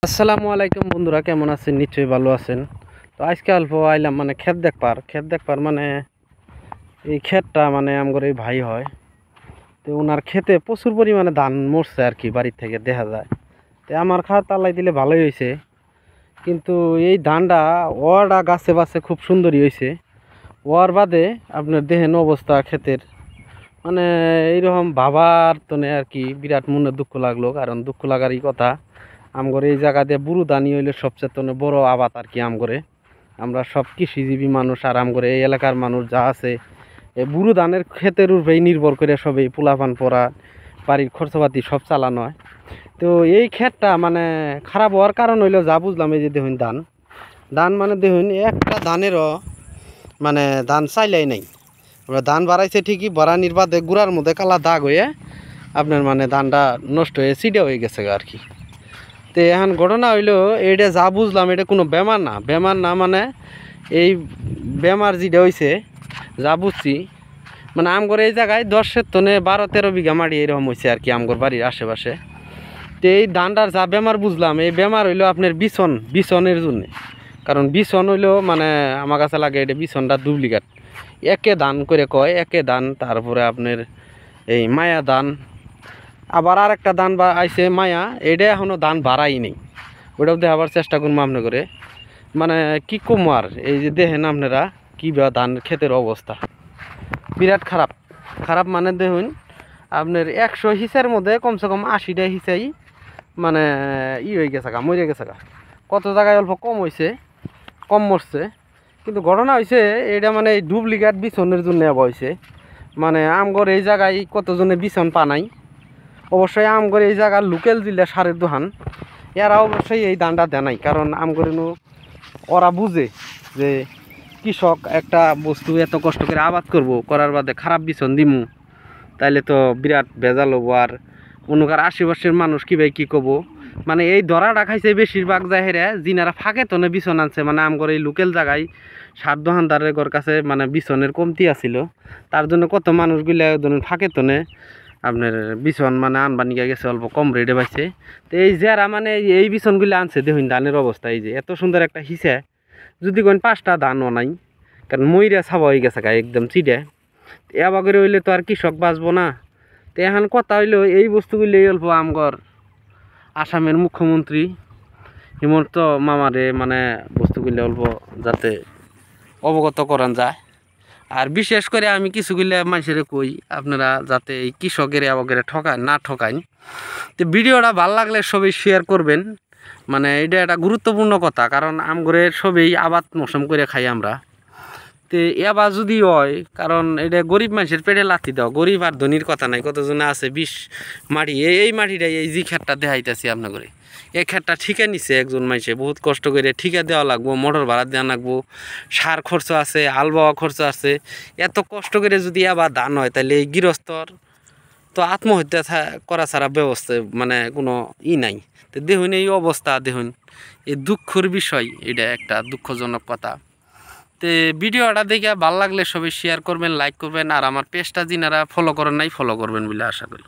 আসসালামু আলাইকুম বন্ধুরা, কেমন আছেন? নিশ্চয়ই ভালো আছেন। তো আজকে অল্প আইলাম মানে ক্ষেত দেখবার মানে এই ক্ষেতটা মানে আমগর এই ভাই হয়। তো ওনার ক্ষেতে প্রচুর পরিমাণে ধান মরছে আর কি, বাড়ির থেকে দেখা যায়। তো আমার খাত আল্লাই দিলে ভালোই হয়েছে, কিন্তু এই ধানটা ওয়াটা গাছে বাছে খুব সুন্দরই হয়েছে। ওয়ার বাদে আপনার দেখেন অবস্থা ক্ষেতের, মানে এইরকম ভাবার তো নেই আর কি। বিরাট মনে দুঃখ লাগলো, কারণ দুঃখ লাগারই কথা। আমগরে এই জায়গা দিয়ে বুরু ধানই হইলে সবচেয়ে বড় আবাদ আর কি। আমগরে আমরা সব কৃষিজীবী মানুষ, আর আমগরে এই এলাকার মানুষ যা আছে এই বুরু ধানের ক্ষেতের উপরেই নির্ভর করে সবই পোলাপান পড়া, বাড়ির খরচপাতি সব চালানো হয়। তো এই ক্ষেতটা মানে খারাপ হওয়ার কারণ হইলো, যা বুঝলাম, এই যে দেখুন ধান ধান মানে দেখুন একটা ধানেরও মানে ধান চাইলাই নাই। আমরা ধান বাড়াইছে ঠিকই, বাড়ানির বাদে গুড়ার মধ্যে কালা দাগ হয়ে আপনার মানে ধানটা নষ্ট হয়ে চিড়ে হয়ে গেছে আর কি। তো এখন ঘটনা হইলো, এটা যা বুঝলাম এটা কোনো বেমার না মানে এই বেমার যেটা হয়েছে যা বুঝছি, মানে আমগর এই জায়গায় 10 টনে 12-13 বিঘা মাটি এরকম হয়েছে আর কি আমগর বাড়ির আশেপাশে। তো এই ধানটার যা বেমার বুঝলাম, এই বেমার হইলো আপনার বিছনের জন্যে। কারণ বিছন হইলো মানে আমার কাছে লাগে এটা বিছনটা ডুপ্লিকেট। একে ধান করে কয়, একে ধান, তারপরে আপনার এই মায়া ধান, আবার আর একটা ধান বা আইছে মায়া, এটা এখনও ধান বাড়াই নেই। ওটাও দেখাবার চেষ্টা করুন আপনি করে। মানে কি কম আর, এই যে দেখেন আপনারা কি বা ধান ক্ষেতের অবস্থা বিরাট খারাপ। খারাপ মানে দেখুন আপনার 100 হিসের মধ্যে কমসে কম 80টা হিসাই মানে হয়ে গেছে গা, মরে গেছে গা। কত জায়গায় অল্প কম হয়েছে, কম মরছে। কিন্তু ঘটনা হয়েছে এটা মানে ডুপ্লিকেট বিছনের জন্য হয়েছে। মানে আমগর এই জায়গায় কতজনে বিছন পানাই, অবশ্যই আমগর এই জায়গার লোকাল জিল্লা সারের দোকান, এরা অবশ্যই এই দানটা দেয় নাই। কারণ আমগর ওরা বুঝে যে কৃষক একটা বস্তু এত কষ্ট করে আবাদ করার বাদে খারাপ বিছন দিমু, তাইলে তো বিরাট ভেজাল হবো। আর অনুকার আশেপাশের মানুষ কি ভাই কি কব, মানে এই ধরাটা খাইছে বেশিরভাগ জাহেরা যিনারা ফাঁকে তনে বিছন আনছে। মানে আমগর এই লোকাল জায়গায় সার দোকানদারের ঘর কাছে মানে বিছনের কমতি আছিল, তার জন্য কত মানুষগুলা ধরুন ফাঁকে তনে আপনার বিছন মানে আনবা নিয়ে গেছে, অল্প কম রেটে পাইছে। তো এই যারা মানে এই বিছনগুলো আনছে দেখুন ধানের অবস্থা, এই যে এত সুন্দর একটা হিসে যদি কোন 5টা ধানও নাই, কারণ ময়রা ছাবা হয়ে গেছে গায়ে একদম চিড়ে। এবার করে হইলে তো আর কৃষক বাঁচবো না। তো এখন কথা হইলো এই বস্তুগুলি অল্প আমগর আসামের মুখ্যমন্ত্রী হিমন্ত মামারে মানে বস্তুগুলি অল্প যাতে অবগত করান যায়। আর বিশেষ করে আমি কিছুগুলো মানুষের কই, আপনারা যাতে এই কৃষকের আবগের ঠকান। তো ভিডিওটা ভালো লাগলে সবাই শেয়ার করবেন। মানে এটা একটা গুরুত্বপূর্ণ কথা, কারণ আমগরের সবই আবাদ মৌসুম করে খাই আমরা। তো এবার যদি হয়, কারণ এটা গরিব মানুষের পেটে লাথি দাও, গরিব আর ধনির কথা নাই। কতজনে আছে মাটি, এই মাটিটাই এই যে ক্ষেতটা দেখাইতেছি আপনাকে, এই ক্ষেতটা ঠিকা নিছে একজন মানুষে বহুত কষ্ট করে, ঠিকা দেওয়া লাগবো, মোটর ভাড়া দেওয়া লাগবো, সার খরচ আছে, আল বাওয়া খরচ আছে। এত কষ্ট করে যদি আবার ধান হয়, তাহলে এই গৃহস্থর তো আত্মহত্যা করা ছাড়া ব্যবস্থা মানে কোনো নাই। তো দেখুন এই অবস্থা, দেখুন এই দুঃখের বিষয়, এটা একটা দুঃখজনক কথা। তো ভিডিওটা দেখে ভালো লাগলে সবাই শেয়ার করবেন, লাইক করবেন, আর আমার পেজটা যিনারা ফলো করেন নাই ফলো করবেন বলে আশা করি।